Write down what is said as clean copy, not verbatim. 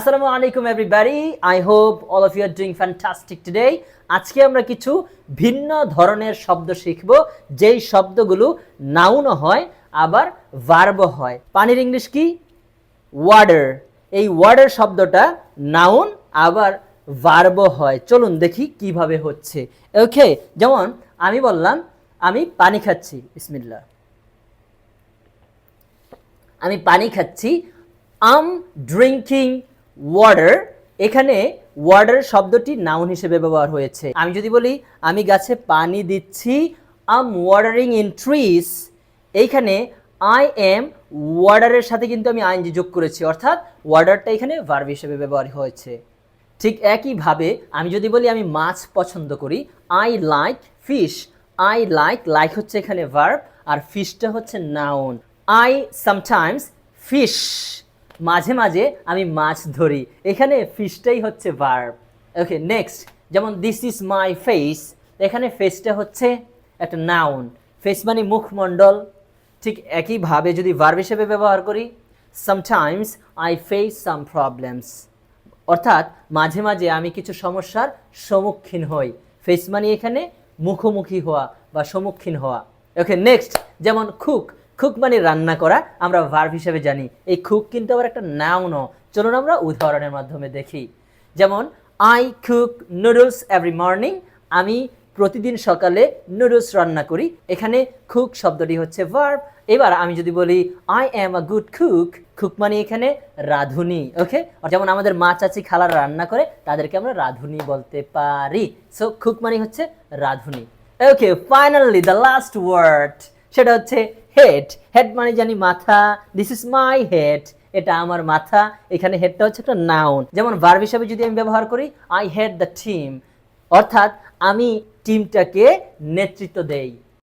আসসালামু আলাইকুম everybody, I hope all of you are doing fantastic today. আজকে আমরা কিছু ভিন্ন ধরনের শব্দ শিখব, যেই শব্দগুলো নাউনও হয় আবার ভার্বও হয়। পানির ইংলিশ কি? ওয়াটার। এই ওয়াটার শব্দটা নাউন আবার ভার্বও হয়। চলুন দেখি কিভাবে হচ্ছে। ওকে, যেমন আমি বললাম আমি পানি খাচ্ছি, বিসমিল্লাহ। আমি পানি খাচ্ছি, আম ড্রিঙ্কিং ওয়াটার। এখানে ওয়াটার শব্দটি নাউন হিসেবে ব্যবহার হয়েছে। আমি যদি বলি আমি গাছে পানি দিচ্ছি, আম ওয়াটারিং ইন ট্রিজ, এইখানে আই এম ওয়াটারের সাথে কিন্তু আমি আইএনজি যোগ করেছি, অর্থাৎ ওয়াটারটা এখানে ভার্ব হিসেবে ব্যবহার হয়েছে। ঠিক একইভাবে আমি যদি বলি আমি মাছ পছন্দ করি, I like fish. I like হচ্ছে এখানে ভার্ব, আর ফিশটা হচ্ছে নাউন। আই সামটাইমস ফিশ, মাঝে মাঝে আমি মাছ ধরি, এখানে ফিশটাই হচ্ছে ভার্ব। ওকে, নেক্সট, যেমন দিস ইজ মাই ফেস, এখানে ফেসটা হচ্ছে একটা নাউন। ফেস মানে মুখমণ্ডল। ঠিক একইভাবে যদি ভার্ব হিসেবে ব্যবহার করি, sometimes I face some problems, অর্থাৎ মাঝে মাঝে আমি কিছু সমস্যার সম্মুখীন হই। ফেস মানে এখানে মুখোমুখি হওয়া বা সম্মুখীন হওয়া। ওকে, নেক্সট, যেমন কুক মানে রান্না করা, আমরা ভার্ব হিসেবে জানি। এই কুক কিন্তু আবার একটা নাউনও। চলুন আমরা উদাহরণের মাধ্যমে দেখি। যেমন I cook noodles every morning, আমি প্রতিদিন সকালে নুডলস রান্না করি, এখানে কুক শব্দটি হচ্ছে ভার্ব। এবার আমি যদি বলি I am a good cook, cook মানে এখানে রাঁধুনি। ওকে, যেমন আমাদের মা চাচি খালারা রান্না করে, তাদেরকে আমরা রাঁধুনি বলতে পারি। সো কুক মানে হচ্ছে রাঁধুনি। ওকে, ফাইনালি দ্য লাস্ট ওয়ার্ড, সেটা হচ্ছে হেড। হেড মানে জানি মাথা, দিস ইজ মাই হেড, এটা আমার মাথা। এখানে হেডটা হচ্ছে একটা নাউন। যেমন ভার্ব হিসেবে যদি আমি ব্যবহার করি, আই হেড দ্য টিম, অর্থাৎ আমি টিমটাকে নেতৃত্ব দেই।